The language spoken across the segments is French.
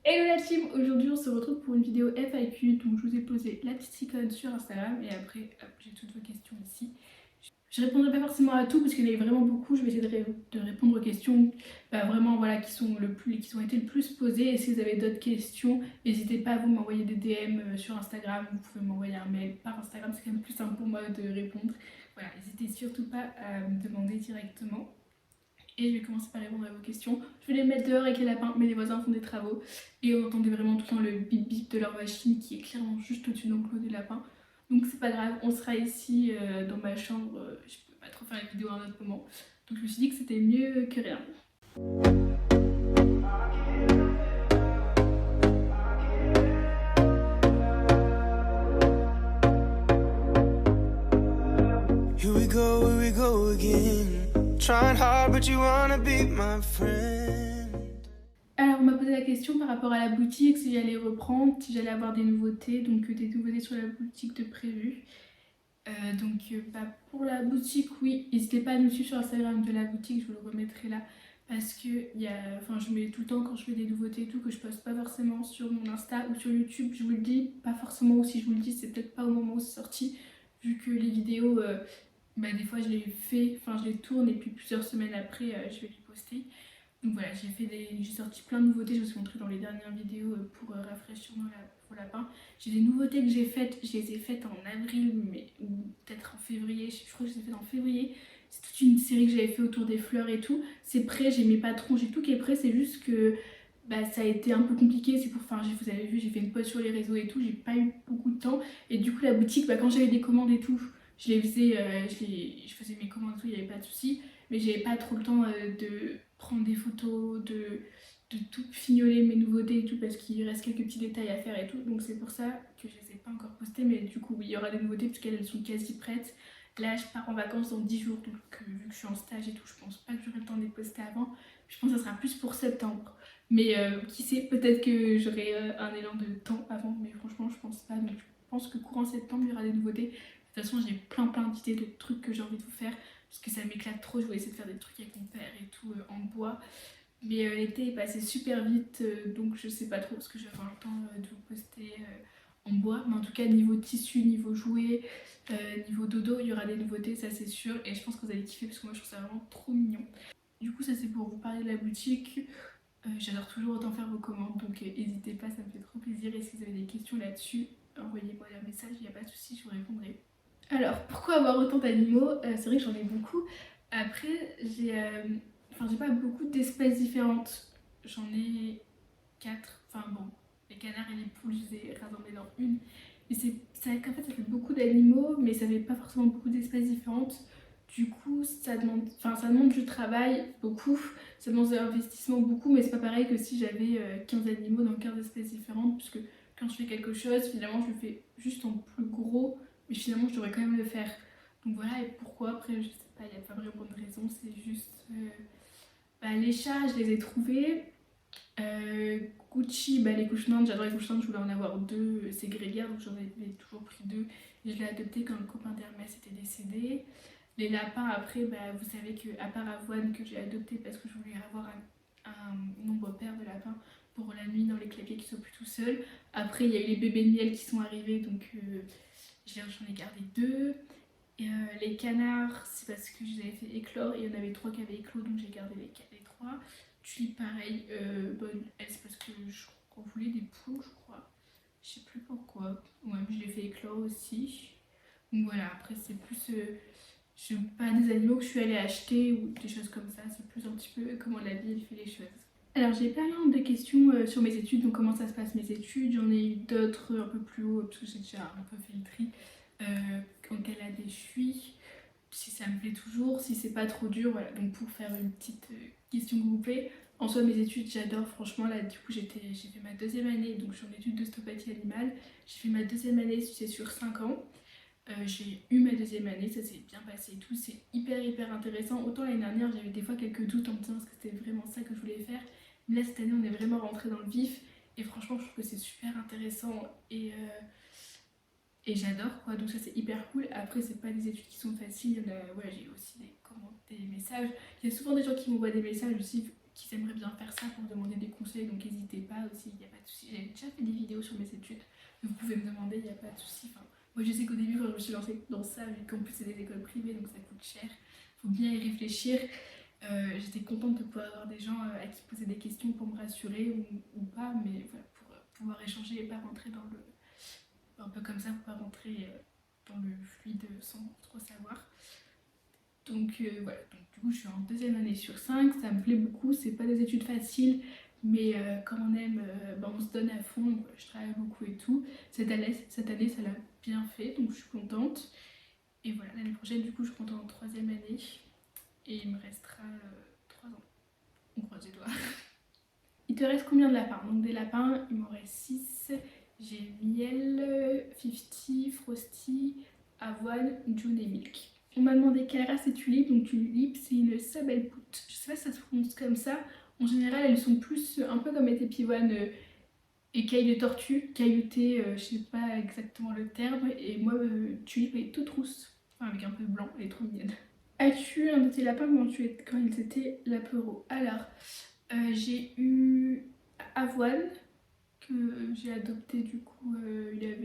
Hello la team, aujourd'hui on se retrouve pour une vidéo FAQ, donc je vous ai posé la petite icône sur Instagram et après hop, j'ai toutes vos questions ici. Je répondrai pas forcément à tout parce qu'il y en a vraiment beaucoup, je vais essayer de répondre aux questions vraiment voilà, qui ont été le plus posées. Et si vous avez d'autres questions, n'hésitez pas à vous m'envoyer des DM sur Instagram, vous pouvez m'envoyer un mail par Instagram, c'est quand même plus simple pour moi de répondre. Voilà, n'hésitez surtout pas à me demander directement. Et je vais commencer par répondre à vos questions. Je vais les mettre dehors avec les lapins, mais les voisins font des travaux. Et on entendait vraiment tout le temps le bip bip de leur machine qui est clairement juste au-dessus de l'enclos des lapins. Donc c'est pas grave, on sera ici dans ma chambre. Je peux pas trop faire une vidéo à un autre moment. Donc je me suis dit que c'était mieux que rien. Here we go again. Trying hard but you wanna be my friend. Alors on m'a posé la question par rapport à la boutique, si j'allais reprendre, si j'allais avoir des nouveautés, donc des nouveautés sur la boutique de prévu. Pour la boutique, oui, n'hésitez pas à nous suivre sur Instagram de la boutique, je vous le remettrai là. Parce que je mets tout le temps quand je fais des nouveautés et tout, que je poste pas forcément sur mon Insta ou sur YouTube, je vous le dis, pas forcément, ou si je vous le dis, c'est peut-être pas au moment où c'est sorti, vu que les vidéos, des fois je les fais, je les tourne et puis plusieurs semaines après, je vais les poster. Donc voilà, j'ai sorti plein de nouveautés, je vous ai montré dans les dernières vidéos pour rafraîchir vos lapins. J'ai des nouveautés que j'ai faites, je les ai faites en avril, ou peut-être en février, je crois que je les ai faites en février. C'est toute une série que j'avais fait autour des fleurs et tout. C'est prêt, j'ai mes patrons, j'ai tout qui est prêt, c'est juste que ça a été un peu compliqué. Vous avez vu, j'ai fait une pause sur les réseaux et tout, j'ai pas eu beaucoup de temps. Et du coup, la boutique, quand j'avais des commandes et tout, je les faisais, je faisais mes commandes et tout, il n'y avait pas de soucis. Mais j'avais pas trop le temps de prendre des photos, de tout fignoler mes nouveautés et tout parce qu'il reste quelques petits détails à faire et tout. Donc c'est pour ça que je les ai pas encore postées. Mais du coup, oui, il y aura des nouveautés puisqu'elles sont quasi prêtes. Là, je pars en vacances dans 10 jours. Donc vu que je suis en stage et tout, je pense pas que j'aurai le temps de les poster avant. Je pense que ça sera plus pour septembre. Mais qui sait, peut-être que j'aurai un élan de temps avant. Mais franchement, je pense pas. Donc je pense que courant septembre, il y aura des nouveautés. De toute façon, j'ai plein d'idées de trucs que j'ai envie de vous faire parce que ça m'éclate trop. Je voulais essayer de faire des trucs avec mon père et tout en bois. Mais l'été est passé super vite, donc je sais pas trop ce que je vais avoir le temps de vous poster en bois. Mais en tout cas, niveau tissu, niveau jouets, niveau dodo, il y aura des nouveautés, ça c'est sûr. Et je pense que vous allez kiffer parce que moi je trouve ça vraiment trop mignon. Du coup, ça c'est pour vous parler de la boutique. J'adore toujours autant faire vos commandes, donc n'hésitez pas, ça me fait trop plaisir. Et si vous avez des questions là-dessus, envoyez-moi un message, il n'y a pas de souci, je vous répondrai. Alors, pourquoi avoir autant d'animaux? C'est vrai que j'en ai beaucoup. Après, j'ai pas beaucoup d'espèces différentes. J'en ai 4. Enfin bon, les canards et les poules, je les ai rassemblés dans une. Mais c'est vrai qu'en fait, ça fait beaucoup d'animaux, mais ça fait pas forcément beaucoup d'espèces différentes. Du coup, ça demande du travail beaucoup, ça demande de l'investissement beaucoup, mais c'est pas pareil que si j'avais 15 animaux dans 15 espèces différentes, puisque quand je fais quelque chose, finalement, je le fais juste en plus gros, mais finalement, je devrais quand même le faire. Donc voilà, et pourquoi après, je sais pas, il n'y a pas vraiment de raison, c'est juste. Les chats, je les ai trouvés. Gucci, les couches-nantes, j'adore les couches-nantes, je voulais en avoir deux, c'est grégaire, donc j'en avais toujours pris deux. Et je l'ai adopté quand le copain d'Hermès était décédé. Les lapins, après, vous savez qu'à part Avoine, que j'ai adopté parce que je voulais avoir un nombre pair de lapins pour la nuit dans les clapiers qui soient plus tout seuls. Après, il y a eu les bébés de miel qui sont arrivés, donc j'en ai gardé deux. Et les canards, c'est parce que je les avais fait éclore et il y en avait trois qui avaient éclos, donc j'ai gardé les trois. Tulipes, pareil, elle, c'est parce que qu'on voulait des poules, je crois. Je sais plus pourquoi. Ouais, mais je les fait éclore aussi. Donc voilà, après, c'est plus. Je pas des animaux que je suis allée acheter ou des choses comme ça, c'est plus un petit peu comment la vie elle fait les choses. Alors j'ai pas mal de questions sur mes études, donc comment ça se passe mes études. J'en ai eu d'autres un peu plus haut parce que j'ai déjà un peu fait le tri. En quelle année je suis, si ça me plaît toujours, si c'est pas trop dur, voilà. Donc pour faire une petite question groupée, en soi mes études j'adore, franchement là du coup j'ai fait ma deuxième année, donc je suis en études d'ostéopathie animale, j'ai fait ma deuxième année, c'est sur 5 ans. J'ai eu ma deuxième année, ça s'est bien passé et tout, c'est hyper intéressant. Autant l'année dernière j'avais des fois quelques doutes en me disant que c'était vraiment ça que je voulais faire, mais là cette année on est vraiment rentré dans le vif et franchement je trouve que c'est super intéressant et j'adore quoi, donc ça c'est hyper cool. Après c'est pas des études qui sont faciles, j'ai aussi des commentaires, des messages, il y a souvent des gens qui m'envoient des messages aussi qui aimeraient bien faire ça pour demander des conseils, donc n'hésitez pas aussi, il n'y a pas de souci. J'ai déjà fait des vidéos sur mes études, vous pouvez me demander, il n'y a pas de souci. Enfin, moi je sais qu'au début quand je me suis lancée dans ça, vu qu'en plus c'est des écoles privées donc ça coûte cher, faut bien y réfléchir. J'étais contente de pouvoir avoir des gens à qui poser des questions pour me rassurer ou pas, mais voilà, pour pouvoir échanger et pas rentrer dans le... un peu comme ça, pour pas rentrer dans le fluide sans trop savoir. Donc voilà, donc, du coup je suis en deuxième année sur 5, ça me plaît beaucoup, c'est pas des études faciles, mais quand on aime, on se donne à fond, donc, voilà, je travaille beaucoup et tout. Cette année ça l'a bien fait, donc je suis contente. Et voilà, l'année prochaine du coup je rentre en troisième année et il me restera 3 ans. On croise les doigts. Il te reste combien de lapins? Donc des lapins, il m'en reste 6. J'ai miel, 50, frosty, avoine, June et milk. On m'a demandé quelle race est tulipe. Donc tulipe, c'est une sabelpout. Je sais pas si ça se prononce comme ça. En général, elles sont plus un peu comme les pivoines écailles de tortue, cailloutées, je sais pas exactement le terme. Et moi, tulipe, elle est toute rousse, enfin, avec un peu blanc, elle est trop mignonne. As-tu un de tes lapins quand ils étaient lapeuraux? Alors, j'ai eu Avoine que j'ai adopté du coup, j'ai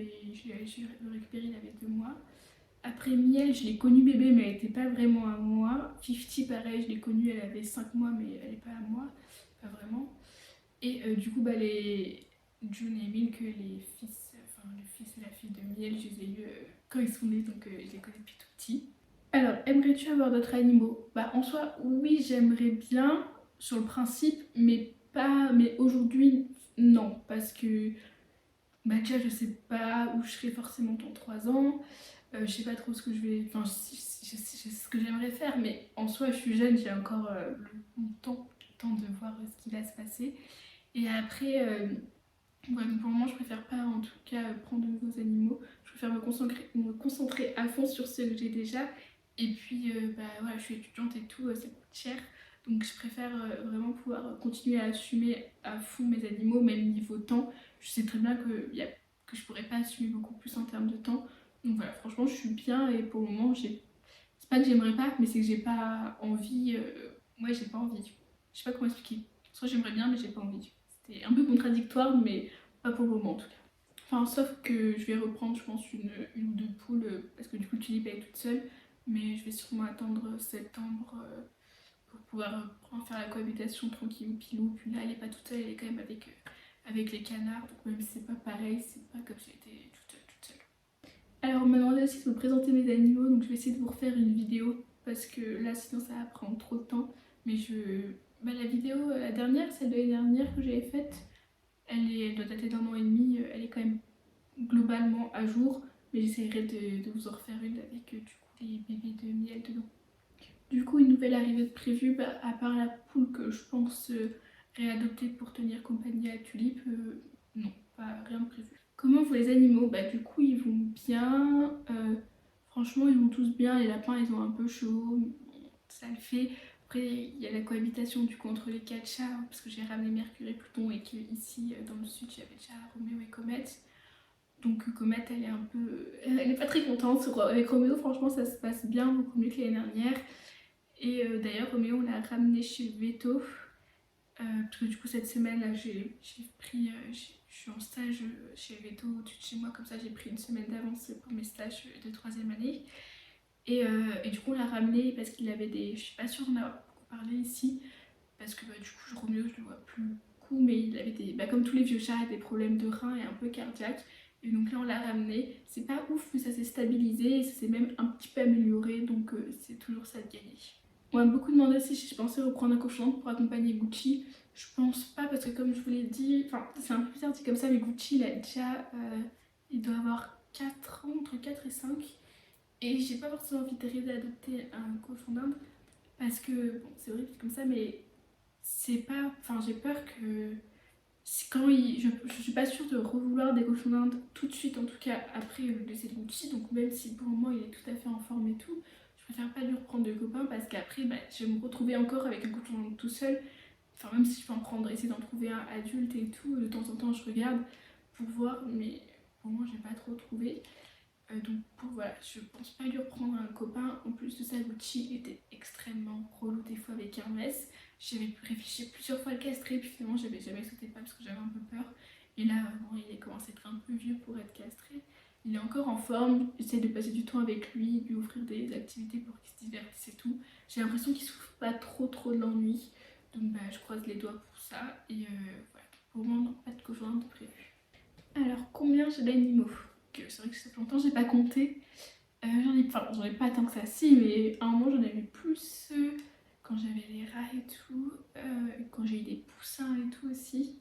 récupéré, il avait 2 mois. Après Miel, je l'ai connue bébé mais elle n'était pas vraiment à moi. 50 pareil, je l'ai connue, elle avait 5 mois mais elle n'est pas à moi, pas vraiment. Et du coup les June et Milk, les fils, enfin le fils et la fille de Miel, je les ai eus quand ils sont nés donc je les connais depuis tout petit. Alors, aimerais-tu avoir d'autres animaux? Bah en soi oui j'aimerais bien sur le principe mais aujourd'hui non parce que bah déjà je sais pas où je serai forcément dans 3 ans, je sais pas trop ce que je vais, enfin je sais ce que j'aimerais faire mais en soi je suis jeune, j'ai encore le temps de voir ce qui va se passer et après ouais, donc pour le moment je préfère pas en tout cas prendre de nouveaux animaux, je préfère me concentrer à fond sur ceux que j'ai déjà et puis bah voilà je suis étudiante et tout, ça coûte cher donc je préfère vraiment pouvoir continuer à assumer à fond mes animaux même niveau temps. Je sais très bien que je pourrais pas assumer beaucoup plus en termes de temps donc voilà franchement je suis bien et pour le moment c'est pas que j'aimerais pas mais c'est que j'ai pas envie, ouais j'ai pas envie, je sais pas comment expliquer, soit j'aimerais bien mais j'ai pas envie. C'est un peu contradictoire, mais pas pour le moment en tout cas. Enfin, sauf que je vais reprendre, je pense, une ou 2 poules, parce que du coup, Tulipe elle est toute seule. Mais je vais sûrement attendre septembre pour pouvoir faire la cohabitation tranquille pilou. Puis là, elle est pas toute seule, elle est quand même avec les canards. Donc même si c'est pas pareil, c'est pas comme si elle était toute seule. Alors, on m'a demandé aussi de vous présenter mes animaux, donc je vais essayer de vous refaire une vidéo. Parce que là, sinon, ça va prendre trop de temps. Mais la vidéo, la dernière, celle de l'année dernière que j'avais faite, elle doit dater d'1 an et demi, elle est quand même globalement à jour, mais j'essaierai de vous en refaire une avec du coup les bébés de miel dedans. Du coup, une nouvelle arrivée de prévue, bah, à part la poule que je pense réadopter pour tenir compagnie à Tulipe, non, pas rien de prévu. Comment vont les animaux? Bah du coup ils vont bien, franchement ils vont tous bien, les lapins ils ont un peu chaud, ça le fait. Après il y a la cohabitation du coup entre les 4 chats, hein, parce que j'ai ramené Mercure et Pluton et que ici dans le sud j'avais déjà Roméo et Comète. Donc Comète elle est un peu, elle est pas très contente. Avec Roméo franchement ça se passe bien, beaucoup mieux que l'année dernière. Et d'ailleurs Roméo on l'a ramené chez Veto. Parce que du coup cette semaine là j'ai pris, je suis en stage chez Veto au-dessus de chez moi, comme ça j'ai pris une semaine d'avance pour mes stages de 3e année. Et du coup on l'a ramené parce qu'il avait des, je suis pas sûre d'en avoir beaucoup parlé ici, parce que du coup Roméo je le vois plus beaucoup, mais il avait des, comme tous les vieux chats, des problèmes de reins et un peu cardiaque. Et donc là on l'a ramené, c'est pas ouf mais ça s'est stabilisé et ça s'est même un petit peu amélioré, donc c'est toujours ça de gagner. On m'a beaucoup demandé si je pensais reprendre un cochon pour accompagner Gucci. Je pense pas parce que comme je vous l'ai dit, enfin c'est un peu bizarre dit comme ça, mais Gucci il a déjà, il doit avoir 4 ans, entre 4 et 5. Et j'ai pas forcément envie d'adopter un cochon d'Inde parce que, bon c'est horrible comme ça, mais c'est pas, enfin j'ai peur que je suis pas sûre de revouloir des cochons d'Inde tout de suite, en tout cas après le décès de Gucci, donc même si pour le moment il est tout à fait en forme et tout, je préfère pas lui reprendre de copains parce qu'après je vais me retrouver encore avec un cochon d'Inde tout seul. Enfin même si je peux en prendre, essayer d'en trouver un adulte et tout, de temps en temps je regarde pour voir, mais pour moi j'ai pas trop trouvé. Donc voilà, je pense pas lui reprendre un copain. En plus de ça, Gucci était extrêmement relou des fois avec Hermès. J'avais réfléchi plusieurs fois à le castrer, puis finalement j'avais jamais sauté le pas parce que j'avais un peu peur. Et là, bon, il est commencé à être un peu vieux pour être castré. Il est encore en forme, j'essaie de passer du temps avec lui, lui offrir des activités pour qu'il se divertisse et tout. J'ai l'impression qu'il souffre pas trop de l'ennui. Donc bah, je croise les doigts pour ça. Et voilà, pour le moment, non, pas de cochon de prévu. Alors, combien j'ai d'animaux? C'est vrai que ça fait longtemps que j'ai pas compté. J'en ai pas tant que ça, si, mais à un moment j'en avais plus quand j'avais les rats et tout, quand j'ai eu des poussins et tout aussi.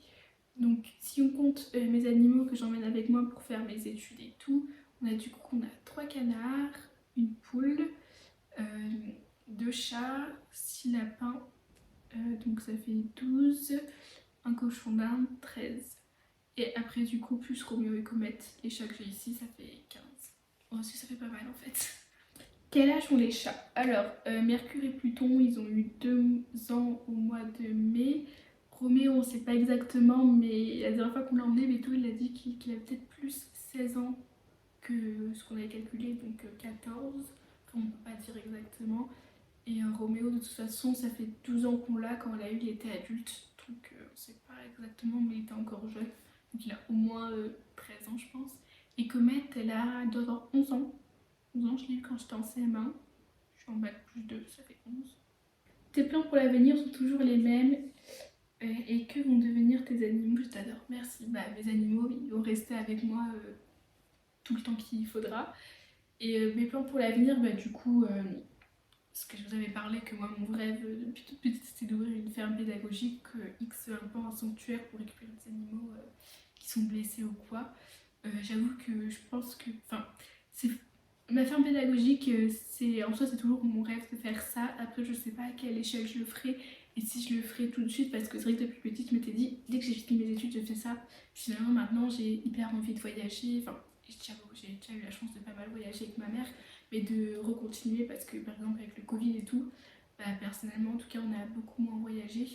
Donc si on compte mes animaux que j'emmène avec moi pour faire mes études et tout, on a 3 canards, une poule, euh, 2 chats, 6 lapins, donc ça fait 12, un cochon d'Inde, 13. Et après du coup plus Roméo et Comète, les chats que j'ai ici ça fait 15. Oh si ça fait pas mal en fait. Quel âge ont les chats? Alors, Mercure et Pluton, ils ont eu 2 ans au mois de mai. Roméo, on ne sait pas exactement, mais la dernière fois qu'on l'a emmené, Beto, il a dit qu'il avait peut-être plus 16 ans que ce qu'on avait calculé, donc 14. Enfin, on ne peut pas dire exactement. Et Roméo, de toute façon, ça fait 12 ans qu'on l'a. Quand on l'a eu, il était adulte, donc on ne sait pas exactement, mais il était encore jeune. Donc il a au moins 13 ans, je pense. Et Comète, elle doit avoir 11 ans. 11 ans, je l'ai eu quand j'étais en CM1. Je suis en bac plus 2, ça fait 11. Tes plans pour l'avenir sont toujours les mêmes. Et que vont devenir tes animaux? Je t'adore, merci. Bah, mes animaux, ils vont rester avec moi tout le temps qu'il faudra. Et mes plans pour l'avenir, bah, du coup, ce que je vous avais parlé, que moi, mon rêve depuis toute petite, c'était d'ouvrir une ferme pédagogique, X un peu un sanctuaire pour récupérer des animaux qui sont blessés ou quoi. J'avoue que je pense que. Enfin, c'est ma ferme pédagogique, en soi, c'est toujours mon rêve de faire ça. Après, je sais pas à quelle échelle je le ferai et si je le ferai tout de suite, parce que c'est vrai que depuis petite, je m'étais dit, dès que j'ai fini mes études, je fais ça. Finalement, maintenant, j'ai hyper envie de voyager. Enfin, j'ai déjà eu la chance de pas mal voyager avec ma mère, mais de recontinuer parce que, par exemple, avec le Covid et tout, bah, personnellement, en tout cas, on a beaucoup moins voyagé.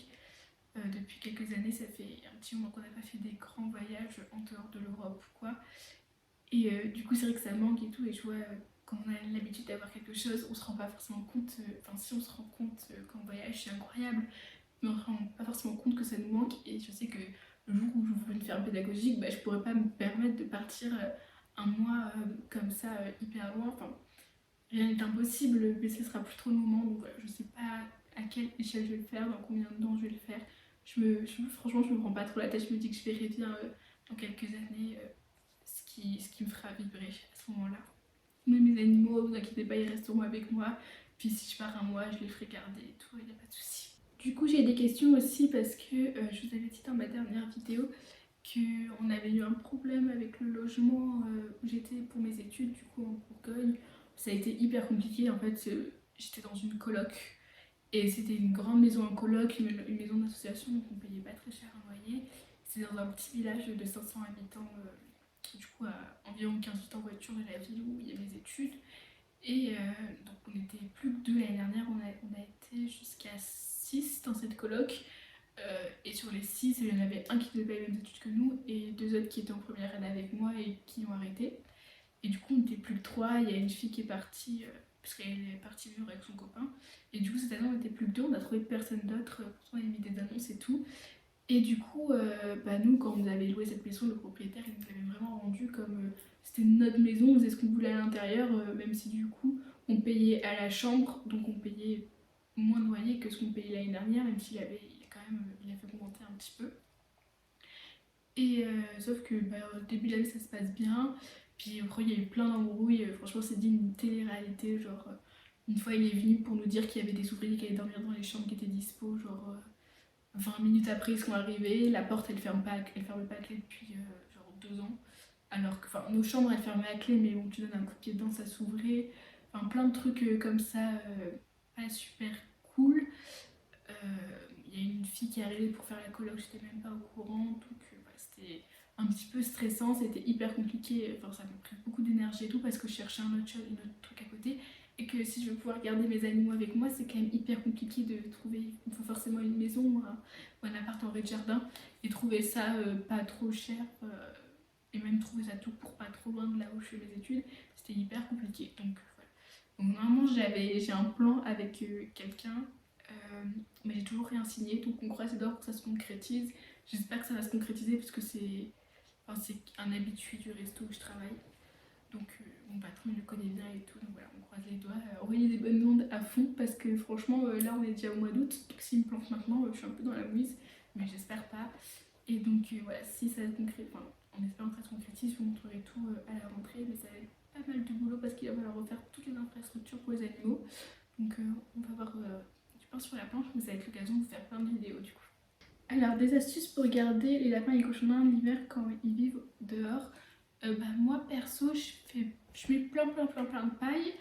Depuis quelques années, ça fait un petit moment qu'on n'a pas fait des grands voyages en dehors de l'Europe ou quoi. Et du coup, c'est vrai que ça manque et tout. Et je vois, quand on a l'habitude d'avoir quelque chose, on se rend pas forcément compte. Enfin, si on se rend compte quand on voyage, c'est incroyable. Mais on se rend pas forcément compte que ça nous manque. Et je sais que le jour où j'ouvre une ferme pédagogique, bah, je pourrais pas me permettre de partir un mois comme ça, hyper loin. Enfin, rien n'est impossible, mais ce sera plus trop le moment. Donc voilà, je sais pas à quelle échelle je vais le faire, dans combien de temps je vais le faire. Franchement, je me prends pas trop la tête. Je me dis que je verrai bien dans quelques années ce qui me fera vibrer à ce moment-là. Mais mes animaux, vous inquiétez pas, ils resteront avec moi. Puis si je pars un mois, je les ferai garder et tout, il n'y a pas de souci. Du coup, j'ai des questions aussi parce que je vous avais dit dans ma dernière vidéo qu'on avait eu un problème avec le logement où j'étais pour mes études, du coup en Bourgogne. Ça a été hyper compliqué. En fait, j'étais dans une coloc et c'était une grande maison en coloc, une maison d'association, donc on payait pas très cher un loyer. C'était dans un petit village de 500 habitants, du coup à environ 15 minutes en voiture de la ville où il y a mes études. Et donc on était plus que deux l'année dernière, on a été jusqu'à 6 dans cette coloc. Et sur les 6, il y en avait un qui devait pas les mêmes études que nous et deux autres qui étaient en première année avec moi et qui ont arrêté. Et du coup, on n'était plus que 3. Il y a une fille qui est partie parce qu'elle est partie vivre avec son copain. Et du coup, cette année, on était plus que 2. On a trouvé personne d'autre. Pourtant, on avait mis des annonces et tout. Et du coup, bah, nous, quand on avait loué cette maison, le propriétaire, il nous l'avait vraiment rendu comme c'était notre maison. On faisait ce qu'on voulait à l'intérieur, même si du coup, on payait à la chambre. Donc, on payait moins de loyer que ce qu'on payait l'année dernière, même s'il avait, il a fait augmenter un petit peu. Et sauf que bah, au début de l'année ça se passe bien, puis après il y a eu plein d'embrouilles, franchement c'est digne d'une télé-réalité, genre une fois il est venu pour nous dire qu'il y avait des ouvriers qui allaient dormir dans les chambres qui étaient dispo, genre 20 minutes après ils sont arrivés, la porte elle fermait pas à clé depuis genre 2 ans, alors que nos chambres elles fermaient à clé mais bon tu donnes un coup de pied dedans ça s'ouvrait, enfin plein de trucs comme ça, pas super cool. Il y a une fille qui est arrivée pour faire la coloc, j'étais même pas au courant, donc bah, c'était un petit peu stressant, c'était hyper compliqué, enfin ça m'a pris beaucoup d'énergie et tout parce que je cherchais un autre truc à côté et que si je veux pouvoir garder mes animaux avec moi, c'est quand même hyper compliqué de trouver, il faut forcément une maison ou un appart en rez-de-jardin et trouver ça pas trop cher et même trouver ça tout pour pas trop loin de là où je fais mes études, c'était hyper compliqué. Donc voilà. Donc normalement j'ai un plan avec quelqu'un mais j'ai toujours rien signé, donc on croise les doigts pour que ça se concrétise. J'espère que ça va se concrétiser parce que c'est un habitué du resto où je travaille. Donc mon patron il le connaît bien et tout, donc voilà, on croise les doigts. Envoyer des bonnes ondes à fond parce que franchement là on est déjà au mois d'août, donc s'il me plante maintenant je suis un peu dans la mouise, mais j'espère pas. Et donc voilà, si ça se concrétise, enfin en espérant que ça se concrétise, je vous montrerai tout à la rentrée, mais ça va être pas mal de boulot parce qu'il va falloir refaire toutes les infrastructures pour les animaux. Donc on va voir du pain sur la planche, mais ça va être l'occasion de faire plein de vidéos du coup. Alors des astuces pour garder les lapins et les cochons d'Inde l'hiver quand ils vivent dehors. Moi perso je mets plein de paille.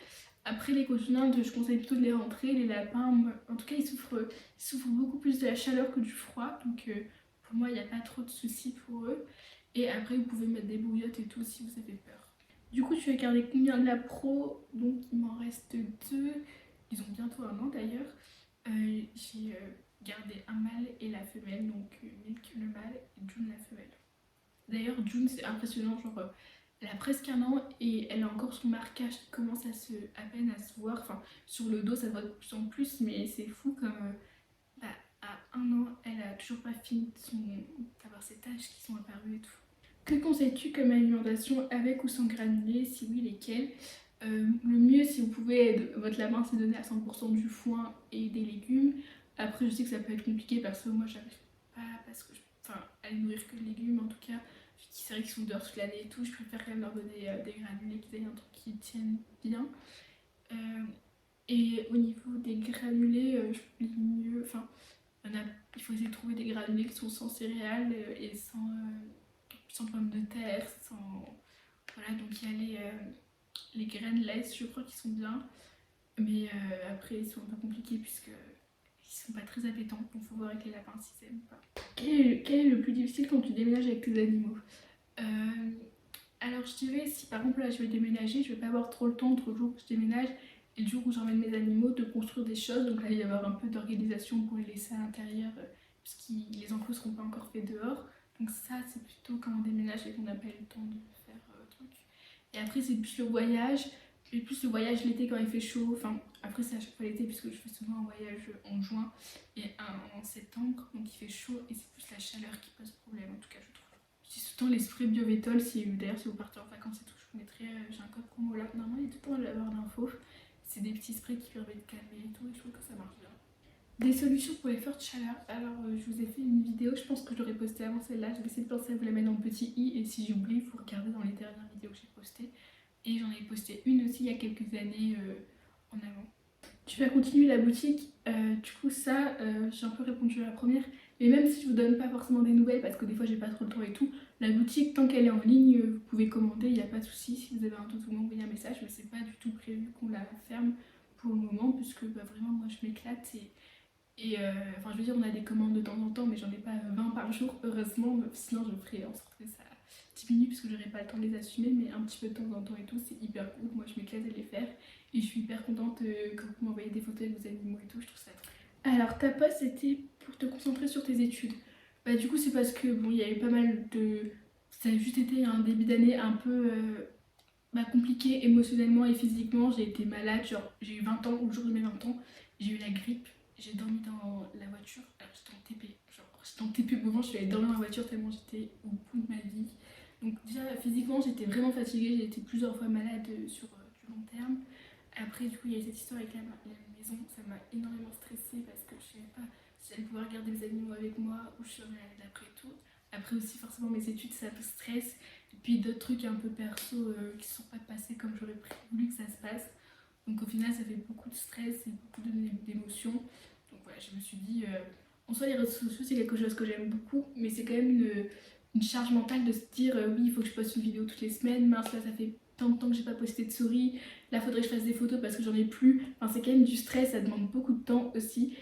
Après les cochons d'Inde je conseille plutôt de les rentrer. Les lapins en tout cas ils souffrent beaucoup plus de la chaleur que du froid, donc pour moi il n'y a pas trop de soucis pour eux. Et après vous pouvez mettre des bouillottes et tout si vous avez peur. Du coup tu vas garder combien de la pro? Donc il m'en reste 2, ils ont bientôt 1 an d'ailleurs. J'ai gardé un mâle et la femelle, donc Milk le mâle et June la femelle. D'ailleurs June c'est impressionnant, genre elle a presque 1 an et elle a encore son marquage qui commence à peine à se voir, enfin sur le dos ça se voit de plus en plus, mais c'est fou comme à 1 an elle a toujours pas fini d'avoir ses taches qui sont apparues et tout. Que conseilles-tu comme alimentation avec ou sans granulés? Si oui, lesquels? Le mieux, si vous pouvez, votre lapin, c'est donner à 100% du foin et des légumes. Après, je sais que ça peut être compliqué parce que moi, j'arrive pas à les nourrir que de légumes en tout cas. C'est vrai qu'ils sont dehors toute l'année et tout. Je préfère quand même leur donner des granulés, qu'ils aient un truc qui tienne bien. Et au niveau des granulés, les mieux, il faut essayer de trouver des granulés qui sont sans céréales et sans pommes de terre, sans... Voilà, donc il y a les graines laises, je crois qu'ils sont bien. Mais après, ils sont un peu compliqués puisque ils sont pas très appétants. Donc faut voir avec les lapins s'ils aiment pas. Quel est le plus difficile quand tu déménages avec tes animaux? Alors je dirais, si par exemple là je vais déménager, je vais pas avoir trop le temps entre le jour où je déménage et le jour où j'emmène mes animaux de construire des choses. Donc là il va y avoir un peu d'organisation pour les laisser à l'intérieur puisque les enclos seront pas encore faits dehors. Donc ça c'est plutôt quand on déménage et qu'on n'a pas eu le temps de faire truc. Et après c'est plus le voyage. Et plus le voyage l'été quand il fait chaud. Enfin après c'est à chaque fois l'été puisque je fais souvent un voyage en juin et un en septembre. Donc il fait chaud et c'est plus la chaleur qui pose problème en tout cas je trouve. J'utilise tout le temps les sprays Biovétol, d'ailleurs si vous partez en vacances et tout, je vous mettrai, j'ai un code promo là, normalement il est tout le temps dans la barre d'infos. C'est des petits sprays qui permettent de calmer et tout, et je trouve que ça marche bien. Des solutions pour les fortes chaleurs. Alors je vous ai fait une vidéo, je pense que je l'aurais postée avant celle-là, je vais essayer de penser à vous la mettre en petit i, et si j'oublie, vous regardez dans les dernières vidéos que j'ai postées. Et j'en ai posté une aussi il y a quelques années en avant. Tu vas continuer la boutique, du coup ça, j'ai un peu répondu à la première. Mais même si je vous donne pas forcément des nouvelles, parce que des fois j'ai pas trop le temps et tout, la boutique, tant qu'elle est en ligne, vous pouvez commander, il n'y a pas de souci. Si vous avez un doute, vous m'envoyez un message, mais c'est pas du tout prévu qu'on la ferme pour le moment, puisque vraiment moi je m'éclate. Enfin je veux dire, on a des commandes de temps en temps, mais j'en ai pas 20 par jour, heureusement, sinon je ferais en sorte que ça diminue, parce que j'aurais pas le temps de les assumer, mais un petit peu de temps en temps et tout, c'est hyper cool. Moi je m'éclate à les faire, et je suis hyper contente que vous m'envoyez des photos avec vos animaux et tout, je trouve ça trop. Alors ta poste c'était pour te concentrer sur tes études. Du coup c'est parce que bon il y a eu pas mal de... Ça a juste été un début d'année un peu compliqué émotionnellement et physiquement. J'ai été malade, genre j'ai eu 20 ans, au jour de mes 20 ans, j'ai eu la grippe. J'ai dormi dans la voiture, alors j'étais en TP, j'étais en TP au moment, je suis allée dormir dans la voiture tellement j'étais au bout de ma vie. Donc déjà physiquement j'étais vraiment fatiguée, j'ai été plusieurs fois malade sur du long terme. Après du coup il y a eu cette histoire avec la maison, ça m'a énormément stressée parce que je savais pas si j'allais pouvoir garder les animaux avec moi ou je serais l'année d'après et tout. Après aussi forcément mes études ça me stresse, et puis d'autres trucs un peu perso qui ne sont pas passés comme j'aurais voulu que ça se passe. Donc au final ça fait beaucoup de stress et beaucoup d'émotions. Donc voilà, je me suis dit, en soi les réseaux sociaux c'est quelque chose que j'aime beaucoup, mais c'est quand même une charge mentale de se dire oui il faut que je poste une vidéo toutes les semaines, mince là ça fait tant de temps que j'ai pas posté de story, là faudrait que je fasse des photos parce que j'en ai plus. Enfin c'est quand même du stress, ça demande beaucoup de temps aussi.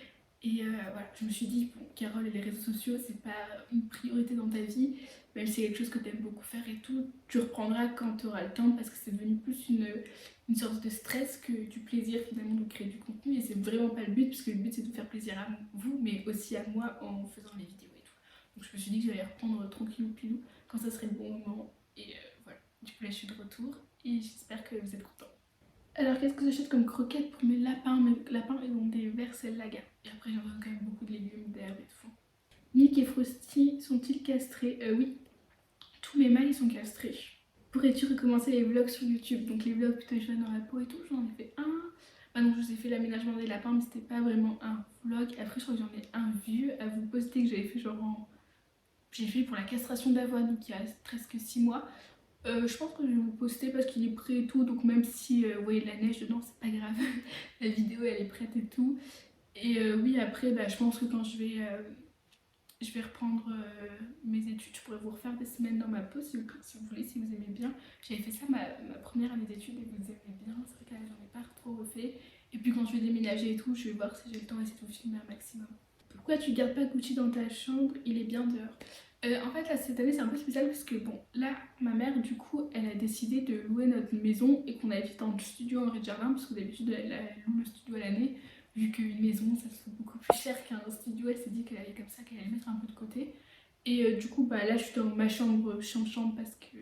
Et voilà, je me suis dit, bon, Carole et les réseaux sociaux, c'est pas une priorité dans ta vie, même si c'est quelque chose que tu aimes beaucoup faire et tout, tu reprendras quand tu auras le temps parce que c'est devenu plus une sorte de stress que du plaisir finalement de créer du contenu. Et c'est vraiment pas le but, puisque le but c'est de faire plaisir à vous, mais aussi à moi en faisant les vidéos et tout. Donc je me suis dit que j'allais reprendre tranquillou pilou quand ça serait le bon moment. Et voilà, du coup là je suis de retour et j'espère que vous êtes contents. Alors qu'est-ce que j'achète comme croquettes pour mes lapins? Mes lapins ils ont des Versel Laga. Il n'y a après j'en donne quand même beaucoup de légumes, d'herbes et tout. Nick et Frosty sont-ils castrés? Oui, tous mes mâles ils sont castrés. Pourrais-tu recommencer les vlogs sur YouTube? Donc les vlogs plutôt jeunes dans la peau et tout, j'en ai fait un. Ah donc je vous ai fait l'aménagement des lapins, mais c'était pas vraiment un vlog. Après je crois que j'en ai un vieux à vous poster que j'avais fait genre en... J'ai fait pour la castration d'Avoine, donc il y a presque 6 mois. Je pense que je vais vous poster parce qu'il est prêt et tout, donc même si vous voyez de la neige dedans, c'est pas grave. La vidéo elle est prête et tout. Et oui après bah, je pense que quand je vais reprendre mes études, je pourrais vous refaire des semaines dans ma pause si vous voulez, si vous aimez bien. J'avais fait ça ma première année d'études et vous aimez bien, c'est vrai que là j'en ai pas trop refait. Et puis quand je vais déménager et tout, je vais voir si j'ai le temps d'essayer de vous filmer un maximum. Pourquoi tu gardes pas Gucci dans ta chambre? Il est bien dehors. En fait là cette année c'est un peu spécial parce que bon là ma mère du coup elle a décidé de louer notre maison et qu'on habite dans le studio en rez-de-jardin parce que d'habitude elle loue le studio à l'année. Vu qu'une maison ça se fait beaucoup plus cher qu'un studio, elle s'est dit qu'elle allait comme ça, qu'elle allait mettre un peu de côté. Et du coup bah là je suis dans ma chambre parce que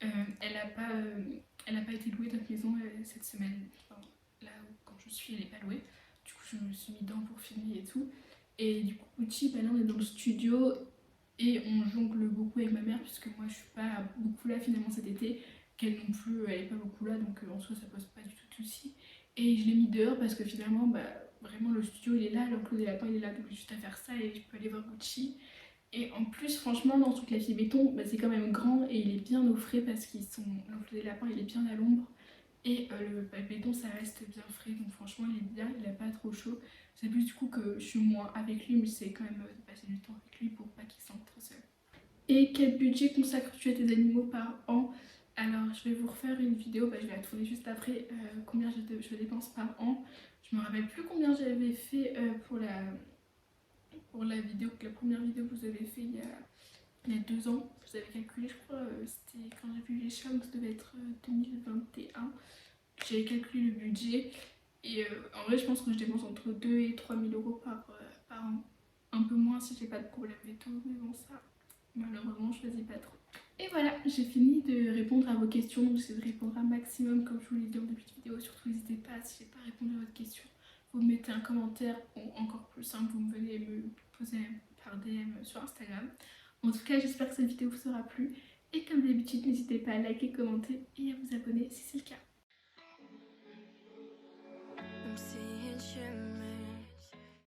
elle a pas été louée notre maison cette semaine. Enfin, là quand je suis elle est pas louée. Du coup je me suis mis dedans pour filmer et tout. Et du coup Gucci bah là on est dans le studio et on jongle beaucoup avec ma mère puisque moi je suis pas beaucoup là finalement cet été, qu'elle non plus elle est pas beaucoup là donc en soi ça pose pas du tout de soucis. Et je l'ai mis dehors parce que finalement bah vraiment le studio il est là, l'enclos des lapins il est là, donc j'ai juste à faire ça et je peux aller voir Gucci. Et en plus franchement dans ce clavier béton bah, c'est quand même grand et il est bien au frais parce qu'ils sont l'enclos des lapins il est bien à l'ombre. Et le béton ça reste bien frais donc franchement il est bien, il a pas trop chaud. C'est plus du coup que je suis moins avec lui mais c'est quand même de passer du temps avec lui pour pas qu'il se sente trop seul. Et quel budget consacres-tu à tes animaux par an? Alors je vais vous refaire une vidéo, bah, je vais la tourner juste après combien je dépense par an. Je me rappelle plus combien j'avais fait pour la vidéo, la première vidéo que vous avez fait il y a 2 ans. Vous avez calculé je crois, c'était quand j'ai vu les chats donc ça devait être 2021. J'avais calculé le budget et en vrai je pense que je dépense entre 2 et 3 000 euros par an. Un peu moins si j'ai pas de problème et tout, mais bon ça malheureusement je choisis pas trop. Et voilà, j'ai fini de répondre à vos questions, donc j'essaie de répondre un maximum comme je vous l'ai dit en début de vidéo. Surtout n'hésitez pas, si j'ai pas répondu à votre question, vous me mettez un commentaire ou encore plus simple, vous me venez me poser par DM sur Instagram. En tout cas j'espère que cette vidéo vous aura plu et comme d'habitude n'hésitez pas à liker, commenter et à vous abonner si c'est le cas.